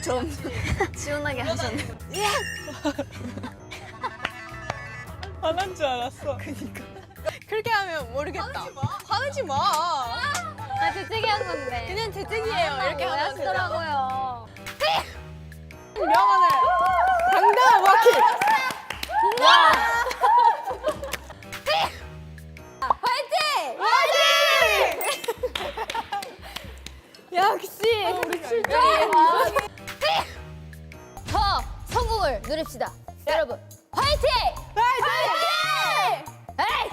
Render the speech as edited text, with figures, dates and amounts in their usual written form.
좀 시원하게 하셨네. 화난 줄 알았어. 그니까. 그렇게 하면 모르겠다. 화내지 마. 아, 재채기 한 건데. 그냥 재채기예요. 이렇게 하면 되죠. 하더라고요. 명언을 당당한 워킹. 화이팅! 역시 우리 출전이 더 성공을 누립시다. 여러분, 화이팅! 화이팅! 에이!